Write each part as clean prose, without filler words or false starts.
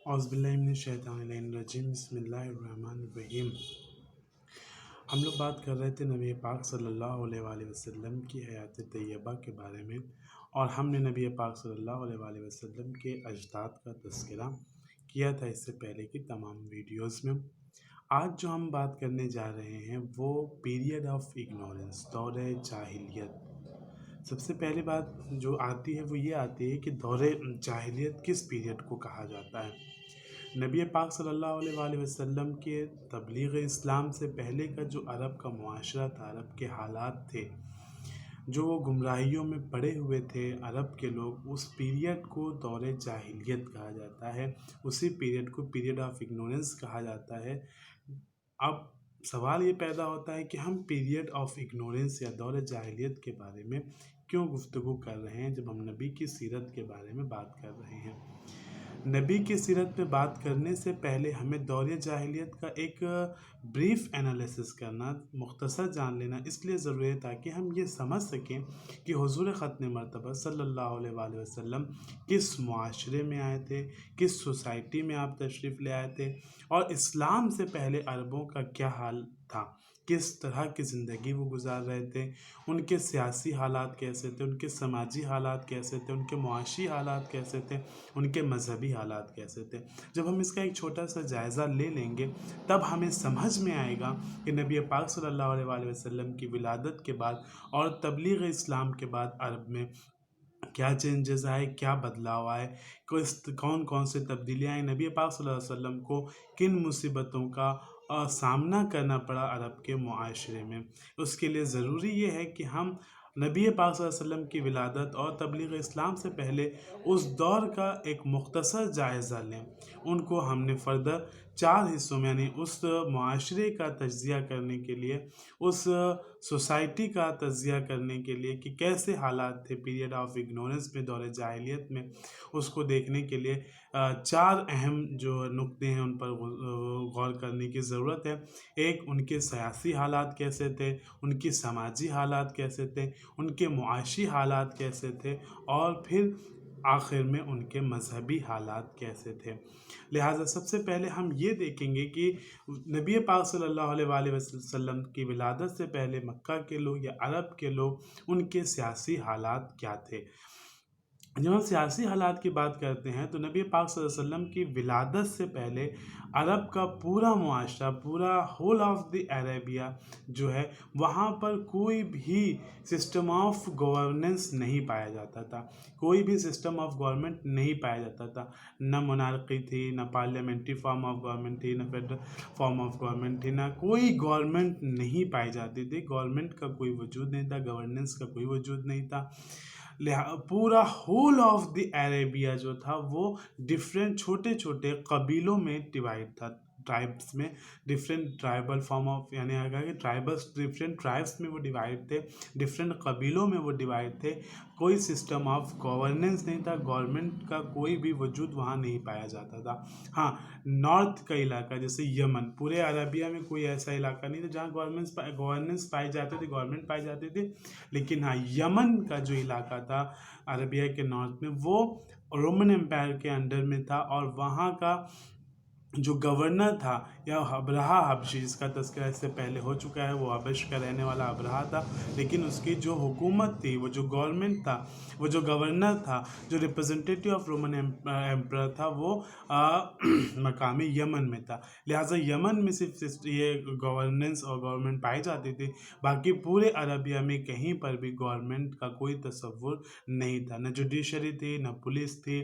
اعوذ باللہ من الشیطان الرجیم بسم اللہ الرحمن الرحیم۔ ہم لوگ بات کر رہے تھے نبی پاک صلی اللہ علیہ وآلہ وسلم کی حیات طیبہ کے بارے میں، اور ہم نے نبی پاک صلی اللہ علیہ وآلہ وسلم کے اجداد کا تذکرہ کیا تھا اس سے پہلے کی تمام ویڈیوز میں۔ آج جو ہم بات کرنے جا رہے ہیں وہ پیریڈ آف اگنورنس، دور جاہلیت۔ سب سے پہلی بات جو آتی ہے وہ یہ آتی ہے کہ دور جاہلیت کس پیریڈ کو کہا جاتا ہے۔ نبی پاک صلی اللہ علیہ وآلہ وسلم کے تبلیغ اسلام سے پہلے کا جو عرب کا معاشرہ تھا، عرب کے حالات تھے، جو وہ گمراہیوں میں پڑے ہوئے تھے عرب کے لوگ، اس پیریڈ کو دور جاہلیت کہا جاتا ہے۔ اسی پیریڈ کو پیریڈ آف اگنورنس کہا جاتا ہے۔ اب سوال یہ پیدا ہوتا ہے کہ ہم پیریڈ آف اگنورنس یا دور جاہلیت کے بارے میں کیوں گفتگو کر رہے ہیں جب ہم نبی کی سیرت کے بارے میں بات کر رہے ہیں۔ نبی کی سیرت پہ بات کرنے سے پہلے ہمیں دور جاہلیت کا ایک بریف انالیسس کرنا، مختصر جان لینا اس لیے ضروری ہے تاکہ ہم یہ سمجھ سکیں کہ حضور ختم مرتبہ صلی اللہ علیہ وآلہ وسلم کس معاشرے میں آئے تھے، کس سوسائٹی میں آپ تشریف لے آئے تھے، اور اسلام سے پہلے عربوں کا کیا حال تھا، کس طرح کی زندگی وہ گزار رہے تھے، ان کے سیاسی حالات کیسے تھے، ان کے سماجی حالات کیسے تھے، ان کے معاشی حالات کیسے تھے، ان کے مذہبی حالات کیسے تھے۔ جب ہم اس کا ایک چھوٹا سا جائزہ لے لیں گے تب ہمیں سمجھ میں آئے گا کہ نبی پاک صلی اللہ علیہ وآلہ وسلم کی ولادت کے بعد اور تبلیغ اسلام کے بعد عرب میں کیا چینجز آئے، کیا بدلاؤ آئے، کون کون سے تبدیلیاں آئیں، نبی پاک صلی اللہ علیہ وسلم کو کن مصیبتوں کا سامنا کرنا پڑا عرب کے معاشرے میں۔ اس کے لیے ضروری یہ ہے کہ ہم نبی پاک صلی اللہ علیہ وسلم کی ولادت اور تبلیغ اسلام سے پہلے اس دور کا ایک مختصر جائزہ لیں۔ ان کو ہم نے فردر 4 حصوں میں، یعنی اس معاشرے کا تجزیہ کرنے کے لیے، اس سوسائٹی کا تجزیہ کرنے کے لیے کہ کیسے حالات تھے پیریڈ آف اگنورنس میں، دور جاہلیت میں، اس کو دیکھنے کے لیے 4 اہم جو نقطے ہیں ان پر غور کرنے کی ضرورت ہے۔ ایک، ان کے سیاسی حالات کیسے تھے، ان کی سماجی حالات کیسے تھے، ان کے معاشی حالات کیسے تھے، اور پھر آخر میں ان کے مذہبی حالات کیسے تھے۔ لہٰذا سب سے پہلے ہم یہ دیکھیں گے کہ نبی پاک صلی اللہ علیہ وآلہ وسلم کی ولادت سے پہلے مکہ کے لوگ یا عرب کے لوگ، ان کے سیاسی حالات کیا تھے۔ جب ہم سیاسی حالات کی بات کرتے ہیں تو نبی پاک صلی اللہ علیہ وسلم کی ولادت سے پہلے عرب کا پورا معاشرہ، پورا ہول آف دی عربیہ جو ہے، وہاں پر کوئی بھی سسٹم آف گورننس نہیں پایا جاتا تھا، کوئی بھی سسٹم آف گورنمنٹ نہیں پایا جاتا تھا۔ نہ مونارکی تھی، نہ پارلیمنٹری فارم آف گورنمنٹ تھی، نہ فیڈرل فارم آف گورنمنٹ تھی، نہ کوئی گورنمنٹ نہیں پائی جاتی تھی۔ گورنمنٹ کا کوئی وجود نہیں تھا، گورننس کا کوئی وجود نہیں تھا۔ پورا ہول آف دی عربیہ جو تھا وہ ڈفرینٹ چھوٹے چھوٹے قبیلوں میں ڈیوائڈ تھا، ٹرائبس میں، ڈفرینٹ ٹرائبل فارم آف، یعنی اگر کہ ٹرائبلس ڈفرینٹ ٹرائبس میں وہ ڈیوائڈ تھے، ڈفرینٹ قبیلوں میں وہ ڈیوائڈ تھے۔ کوئی سسٹم آف گورننس نہیں تھا، گورنمنٹ کا کوئی بھی وجود وہاں نہیں پایا جاتا تھا۔ ہاں، نارتھ کا علاقہ جیسے یمن، پورے عربیہ میں کوئی ایسا علاقہ نہیں تھا جہاں گورننس پائی جاتی تھی، گورنمنٹ پائی جاتی تھی، لیکن ہاں یمن کا جو علاقہ تھا عربیہ کے نارتھ میں، وہ رومن امپائر کے انڈر میں تھا، اور وہاں کا جو گورنر تھا یا ابرہہ حبشی، جس کا تذکرہ اس سے پہلے ہو چکا ہے، وہ حبش کا رہنے والا ابرہہ تھا، لیکن اس کی جو حکومت تھی، وہ جو گورنمنٹ تھا، وہ جو گورنر تھا، جو ریپرزنٹیٹیو آف رومن ایمپرر تھا، وہ مقامی یمن میں تھا۔ لہٰذا یمن میں صرف یہ گورننس اور گورنمنٹ پائی جاتی تھی، باقی پورے عربیہ میں کہیں پر بھی گورنمنٹ کا کوئی تصور نہیں تھا، نہ جوڈیشری تھی، نہ پولیس تھی،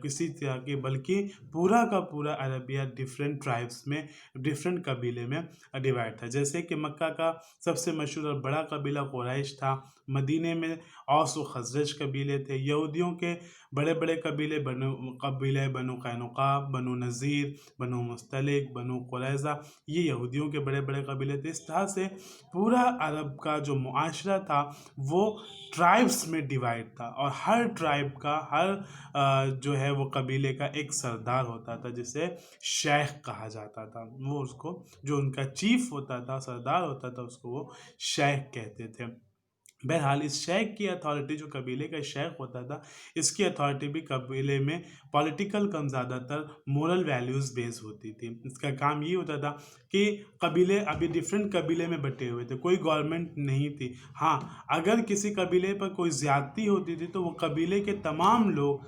کسی طرح کی، بلکہ پورا کا پورا عربیہ ڈفرینٹ ٹرائبس میں، ڈفرینٹ قبیلے میں ڈیوائڈ تھا۔ جیسے کہ مکہ کا سب سے مشہور اور بڑا قبیلہ قریش تھا، مدینے میں اوس و خزرج قبیلے تھے، یہودیوں کے بڑے بڑے قبیلے بنو قینقاع، بنو نذیر، بنو مستلق، بنو قریظہ، یہ یہودیوں کے بڑے بڑے قبیلے تھے۔ اس طرح سے پورا عرب کا جو معاشرہ تھا وہ ٹرائبس میں ڈیوائڈ تھا، اور ہر ٹرائب کا، ہر جو ہے وہ قبیلے کا ایک سردار ہوتا تھا جسے شیخ کہا جاتا تھا۔ وہ اس کو، جو ان کا چیف ہوتا تھا، سردار ہوتا تھا، اس کو وہ شیخ کہتے تھے۔ بہرحال اس شیخ کی اتھارٹی، جو قبیلے کا شیخ ہوتا تھا، اس کی اتھارٹی بھی قبیلے میں پولیٹیکل کم زیادہ تر مورل ویلیوز بیس ہوتی تھی۔ اس کا کام یہ ہوتا تھا کہ قبیلے ابھی ڈفرینٹ قبیلے میں بٹے ہوئے تھے، کوئی گورنمنٹ نہیں تھی۔ ہاں، اگر کسی قبیلے پر کوئی زیادتی ہوتی تھی تو وہ قبیلے کے تمام لوگ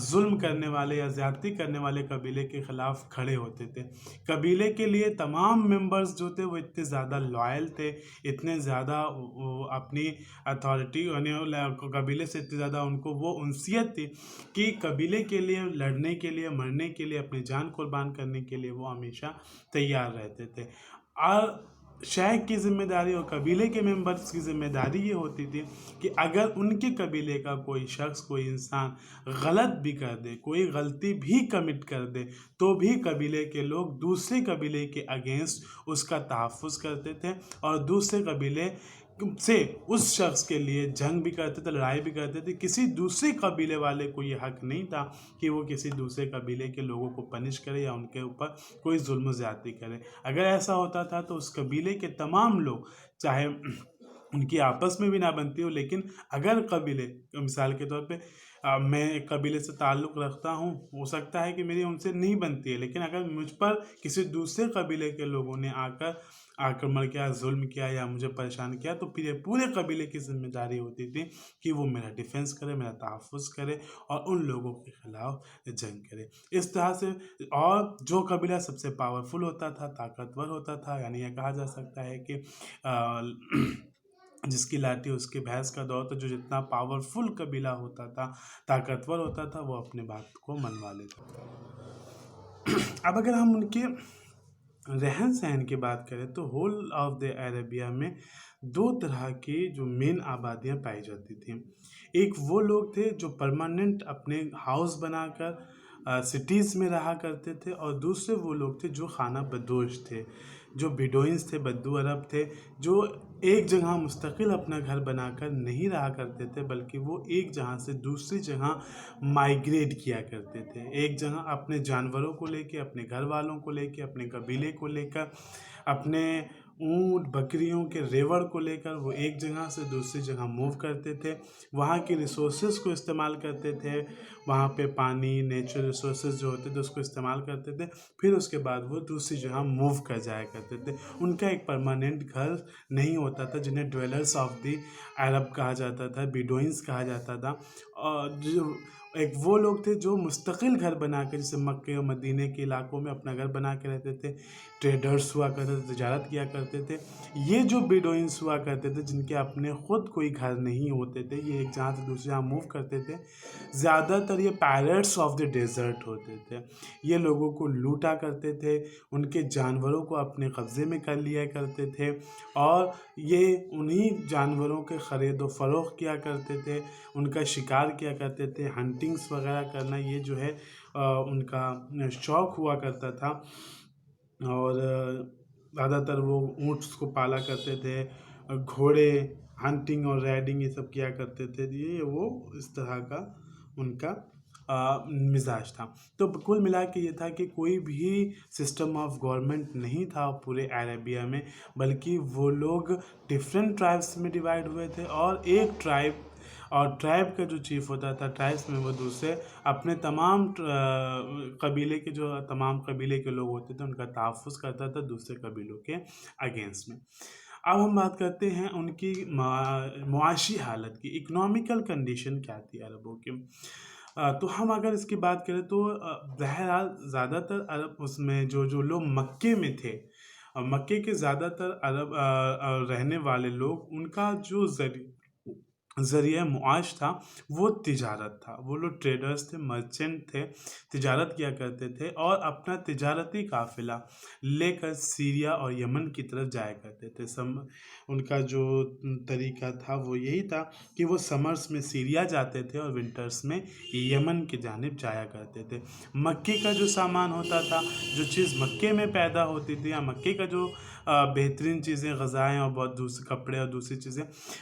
ظلم کرنے والے یا زیادتی کرنے والے قبیلے کے خلاف کھڑے ہوتے تھے۔ قبیلے کے لیے تمام ممبرز جو تھے وہ اتنے زیادہ لائل تھے، اتنے زیادہ اپنی اتھارٹی یعنی قبیلے سے اتنی زیادہ ان کو وہ انسیت تھی کہ قبیلے کے لیے لڑنے کے لیے، مرنے کے لیے، اپنی جان قربان کرنے کے لیے وہ ہمیشہ تیار رہتے تھے۔ اور شیخ کی ذمہ داری اور قبیلے کے ممبرز کی ذمہ داری یہ ہوتی تھی کہ اگر ان کے قبیلے کا کوئی شخص، کوئی انسان غلط بھی کر دے، کوئی غلطی بھی کمٹ کر دے، تو بھی قبیلے کے لوگ دوسرے قبیلے کے اگینسٹ اس کا تحفظ کرتے تھے اور دوسرے قبیلے سے اس شخص کے لیے جنگ بھی کرتے تھے، لڑائی بھی کرتے تھے۔ کسی دوسرے قبیلے والے کو یہ حق نہیں تھا کہ وہ کسی دوسرے قبیلے کے لوگوں کو پنش کرے یا ان کے اوپر کوئی ظلم و زیادتی کرے۔ اگر ایسا ہوتا تھا تو اس قبیلے کے تمام لوگ، چاہے ان کی آپس میں بھی نہ بنتی ہو، لیکن اگر قبیلے، مثال کے طور پہ میں ایک قبیلے سے تعلق رکھتا ہوں، ہو سکتا ہے کہ میری ان سے نہیں بنتی ہے، لیکن اگر مجھ پر کسی دوسرے قبیلے کے لوگوں نے آکرمن کیا، ظلم کیا یا مجھے پریشان کیا، تو پھر یہ پورے قبیلے کی ذمہ داری ہوتی تھی کہ وہ میرا ڈیفنس کرے، میرا تحفظ کرے اور ان لوگوں کے خلاف جنگ کرے۔ اس طرح سے، اور جو قبیلہ سب سے پاورفل ہوتا تھا، طاقتور ہوتا تھا، یعنی یہ کہا جا سکتا ہے کہ جس کی لاٹھی اس کے بھینس کا دور تھا، جو جتنا پاورفل قبیلہ ہوتا تھا، طاقتور ہوتا تھا، وہ اپنے بات کو منوا لیتا تھا۔ اب اگر ہم ان کے رہن سہن کی بات کریں تو ہول آف دا عربیہ میں دو طرح کی جو مین آبادیاں پائی جاتی تھیں۔ ایک وہ لوگ تھے جو پرماننٹ اپنے ہاؤس بنا کر سٹیز میں رہا کرتے تھے، اور دوسرے وہ لوگ تھے جو خانہ بدوش تھے، جو بیڈوئنز تھے، بدو عرب تھے، جو ایک جگہ مستقل اپنا گھر بنا کر نہیں رہا کرتے تھے، بلکہ وہ ایک جگہ سے دوسری جگہ مائیگریٹ کیا کرتے تھے۔ ایک جگہ اپنے جانوروں کو لے کے، اپنے گھر والوں کو لے کے، اپنے قبیلے کو لے کر، اپنے اونٹ بکریوں کے ریوڑ کو لے کر وہ ایک جگہ سے دوسری جگہ موو کرتے تھے، وہاں کی ریسورسز کو استعمال کرتے تھے، وہاں پہ پانی، نیچرل ریسورسز جو ہوتے تھے اس کو استعمال کرتے تھے، پھر اس کے بعد وہ دوسری جگہ موو کر جایا کرتے تھے۔ ان کا ایک پرماننٹ گھر نہیں ہوتا تھا، جنہیں ڈویلرز آف دی عرب کہا جاتا تھا، بیڈوئنز کہا جاتا تھا، اور جو ایک وہ لوگ تھے جو مستقل گھر بنا کے، جیسے مکے اور مدینے کے علاقوں میں اپنا گھر بنا کے رہتے تھے، ٹریڈرز ہوا کرتے تھے، تجارت کیا کرتے تھے۔ یہ جو بیڈوئنز ہوا کرتے تھے، جن کے اپنے خود کوئی گھر نہیں ہوتے تھے، یہ ایک جگہ سے دوسری جگہ موو کرتے تھے، زیادہ تر یہ پائریٹس آف دی ڈیزرٹ ہوتے تھے۔ یہ لوگوں کو لوٹا کرتے تھے، ان کے جانوروں کو اپنے قبضے میں کر لیا کرتے تھے، اور یہ انہی جانوروں کے خرید و فروخت کیا کرتے تھے، ان کا شکار کیا کرتے تھے، ہنٹنگز وغیرہ کرنا، یہ جو ہے ان کا شوق ہوا کرتا تھا۔ اور زیادہ تر وہ اونٹس کو پالا کرتے تھے، گھوڑے، ہنٹنگ اور رائڈنگ یہ سب کیا کرتے تھے۔ یہ وہ اس طرح کا ان کا مزاج تھا۔ تو کل ملا کے یہ تھا کہ کوئی بھی سسٹم آف گورنمنٹ نہیں تھا پورے عربیہ میں، بلکہ وہ لوگ ڈفرینٹ ٹرائبس میں ڈیوائیڈ ہوئے تھے، اور ایک ٹرائب کا جو چیف ہوتا تھا، ٹرائبس میں وہ دوسرے اپنے تمام قبیلے کے، جو تمام قبیلے کے لوگ ہوتے تھے، ان کا تحفظ کرتا تھا دوسرے قبیلوں کے اگینسٹ میں۔ اب ہم بات کرتے ہیں ان کی معاشی حالت کی، اکنامیکل کنڈیشن کیا تھی عربوں کی۔ تو ہم اگر اس کی بات کریں تو بہرحال زیادہ تر عرب اس میں جو لوگ مکے میں تھے، مکے کے زیادہ تر عرب رہنے والے لوگ، ان کا جو ذریعہ معاش تھا وہ تجارت تھا۔ وہ لوگ ٹریڈرز تھے، مرچنٹ تھے، تجارت کیا کرتے تھے، اور اپنا تجارتی قافلہ لے کر سیریا اور یمن کی طرف جایا کرتے تھے۔ ان کا جو طریقہ تھا وہ یہی تھا کہ وہ سمرز میں سیریا جاتے تھے اور ونٹرز میں یمن کی جانب جایا کرتے تھے۔ مکے کا جو سامان ہوتا تھا، جو چیز مکے میں پیدا ہوتی تھی، یا مکے کا جو بہترین چیزیں، غذائیں اور بہت دوسرے کپڑے اور دوسری چیزیں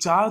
4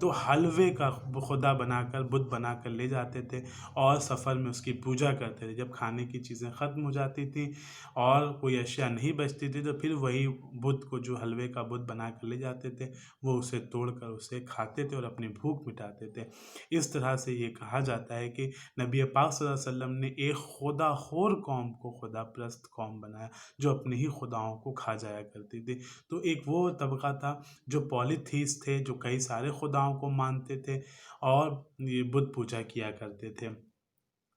تو حلوے کا خدا بنا کر بت بنا کر لے جاتے تھے اور سفر میں اس کی پوجا کرتے تھے۔ جب کھانے کی چیزیں ختم ہو جاتی تھیں اور کوئی اشیاء نہیں بچتی تھی تو پھر وہی بت کو جو حلوے کا بت بنا کر لے جاتے تھے وہ اسے توڑ کر اسے کھاتے تھے اور اپنی بھوک مٹاتے تھے۔ اس طرح سے یہ کہا جاتا ہے کہ نبی پاک صلی اللہ علیہ وسلم نے ایک خدا خور قوم کو خدا پرست قوم بنایا جو اپنے ہی خداؤں کو کھا جایا کرتی تھی۔ تو ایک وہ طبقہ تھا جو پولیتھیس تھے، جو کئی سارے خداؤں کو مانتے تھے اور یہ بت پوجا کیا کرتے تھے۔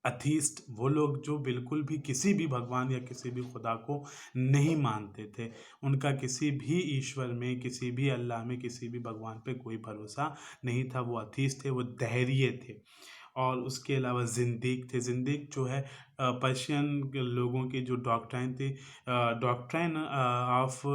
اتھیسٹ وہ لوگ جو بالکل بھی کسی بھی بھگوان یا کسی بھی خدا کو نہیں مانتے تھے، ان کا کسی بھی ایشور میں، کسی بھی اللہ میں، کسی بھی بھگوان پہ کوئی بھروسہ نہیں تھا، وہ اتھیسٹ تھے، وہ دہریے تھے۔ اور اس کے علاوہ زندیق تھے۔ زندیق جو ہے پرشین کے لوگوں کی جو ڈاکٹرائن تھی، doctrine of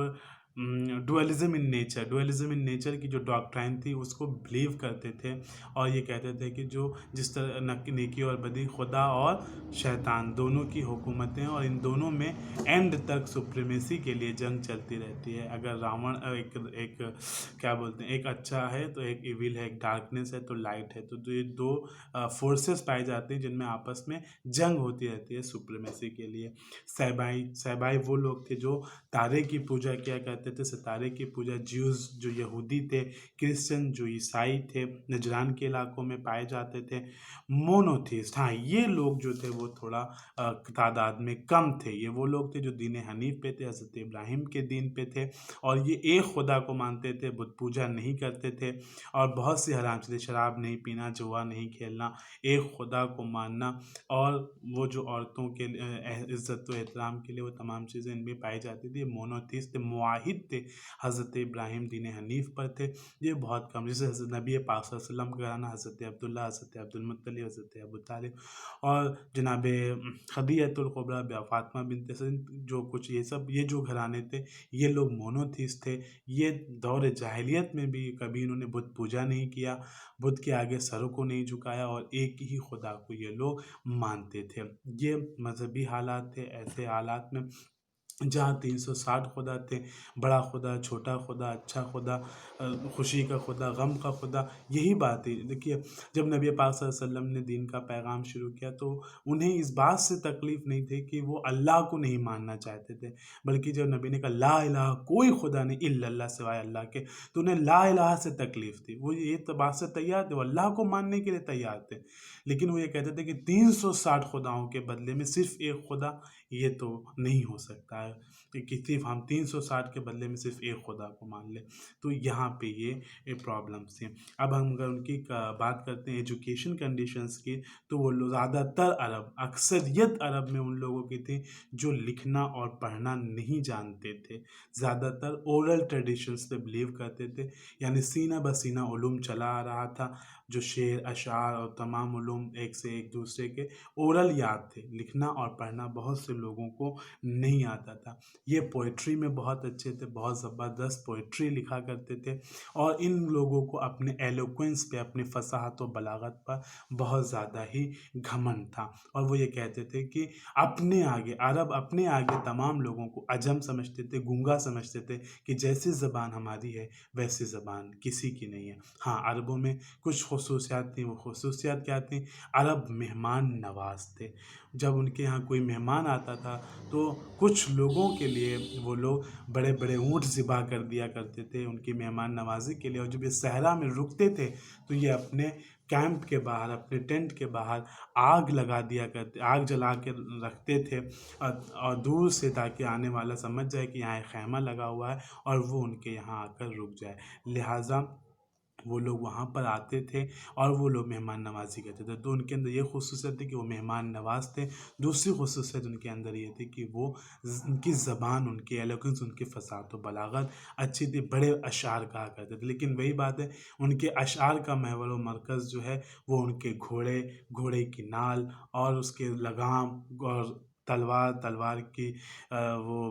dualism in nature, dualism in nature کی جو ڈاکٹرائن تھی اس کو بلیو کرتے تھے اور یہ کہتے تھے کہ جو جس طرح نیکی اور بدی، خدا اور شیطان دونوں کی حکومتیں، اور ان دونوں میں اینڈ تک سپریمیسی کے لیے جنگ چلتی رہتی ہے۔ اگر راون ایک کیا بولتے ہیں، ایک اچھا ہے تو ایک ایول ہے، ایک ڈارکنیس ہے تو لائٹ ہے، تو یہ دو فورسز پائے جاتے ہیں جن میں آپس میں جنگ ہوتی رہتی ہے سپریمیسی کے لیے۔ سیبائی وہ لوگ تھے جو تارے کی پوجا کیا کرتے تھے، ستارے کی پوجا۔ جیوز جو یہودی تھے، کرسچن جو عیسائی تھے، نجران کے علاقوں میں پائے جاتے تھے۔ مونوتھیسٹ، ہاں یہ لوگ جو تھے وہ تھوڑا تعداد میں کم تھے۔ یہ وہ لوگ تھے جو دین حنیف پہ تھے، حضرت ابراہیم کے دین پہ تھے اور یہ ایک خدا کو مانتے تھے، بت پوجا نہیں کرتے تھے اور بہت سی حرام چیزیں، شراب نہیں پینا، جوا نہیں کھیلنا، ایک خدا کو ماننا، اور وہ جو عورتوں کے عزت و احترام کے لیے وہ تمام چیزیں ان میں پائی جاتی تھی۔ مونوتھیسٹ تھے، معاہد تھے، حضرت ابراہیم دین حنیف پر تھے۔ یہ بہت کم، جیسے حضرت نبی پاک صلی اللہ علیہ وسلم کا گھرانہ، حضرت عبداللہ، حضرت عبدالمطلب، حضرت ابو طالب اور جناب خدیجہ الکبریٰ، فاطمہ بنت اسد، جو کچھ یہ جو گھرانے تھے یہ لوگ مونوتھیسٹ تھے۔ یہ دور جاہلیت میں بھی کبھی انہوں نے بت پوجا نہیں کیا، بت کے آگے سروں کو نہیں جھکایا اور ایک ہی خدا کو یہ لوگ مانتے تھے۔ یہ مذہبی حالات تھے۔ ایسے حالات میں جہاں 360 خدا تھے، بڑا خدا، چھوٹا خدا، اچھا خدا، خوشی کا خدا، غم کا خدا، یہی بات ہے۔ دیکھیے جب نبی پاک صلی اللہ علیہ وسلم نے دین کا پیغام شروع کیا تو انہیں اس بات سے تکلیف نہیں تھی کہ وہ اللہ کو نہیں ماننا چاہتے تھے، بلکہ جب نبی نے کہا لا الہ، کوئی خدا نہیں الا اللہ، سوائے اللہ کے، تو انہیں لا الہ سے تکلیف تھی۔ وہ یہ بات سے تیار تھے، وہ اللہ کو ماننے کے لیے تیار تھے، لیکن وہ یہ کہتے تھے کہ 360 خداؤں کے بدلے میں صرف ایک خدا، یہ تو نہیں ہو سکتا ہے کہ صرف ہم 360 کے بدلے میں صرف ایک خدا کو مان لیں۔ تو یہاں پہ یہ پرابلمس تھیں۔ اب ہم اگر ان کی بات کرتے ہیں ایجوکیشن کنڈیشنز کی، تو وہ زیادہ تر عرب، اکثریت عرب میں ان لوگوں کی تھی جو لکھنا اور پڑھنا نہیں جانتے تھے، زیادہ تر اورل ٹریڈیشنز پہ بلیو کرتے تھے، یعنی سینہ بسینہ علوم چلا آ رہا تھا، جو شعر، اشعار اور تمام علوم ایک سے ایک دوسرے کے اورل یاد تھے، لکھنا اور پڑھنا بہت سے لوگوں کو نہیں آتا تھا۔ یہ پوئٹری میں بہت اچھے تھے، بہت زبردست پوئٹری لکھا کرتے تھے اور ان لوگوں کو اپنے ایلوکوینس پہ، اپنی فصاحت و بلاغت پر بہت زیادہ ہی گھمنڈ تھا، اور وہ یہ کہتے تھے کہ اپنے آگے، عرب اپنے آگے تمام لوگوں کو عجم سمجھتے تھے، گونگا سمجھتے تھے، کہ جیسی زبان ہماری ہے ویسی زبان کسی کی نہیں ہے۔ ہاں عربوں میں کچھ خصوصیات تھیں، وہ خصوصیات کیا تھیں؟ عرب مہمان نواز تھے۔ جب ان کے یہاں کوئی مہمان آتا تھا تو کچھ لوگوں کے لیے وہ لوگ بڑے بڑے اونٹ ذبح کر دیا کرتے تھے ان کی مہمان نوازی کے لیے، اور جب یہ صحرا میں رکتے تھے تو یہ اپنے کیمپ کے باہر، اپنے ٹینٹ کے باہر آگ لگا دیا کرتے، آگ جلا کے رکھتے تھے اور دور سے، تاکہ آنے والا سمجھ جائے کہ یہاں ایک خیمہ لگا ہوا ہے اور وہ ان کے یہاں آ کر رک جائے، لہٰذا وہ لوگ وہاں پر آتے تھے اور وہ لوگ مہمان نوازی کرتے تھے۔ تو ان کے اندر یہ خصوصیت تھی کہ وہ مہمان نواز تھے۔ دوسری خصوصیت ان کے اندر یہ تھی کہ وہ ان کی زبان، ان کی ایلوکینس، ان کی فصاحت و بلاغت اچھی تھی، بڑے اشعار کہا کرتے تھے، لیکن وہی بات ہے ان کے اشعار کا محور و مرکز جو ہے وہ ان کے گھوڑے، گھوڑے کی نال اور اس کے لگام، اور تلوار، تلوار کی وہ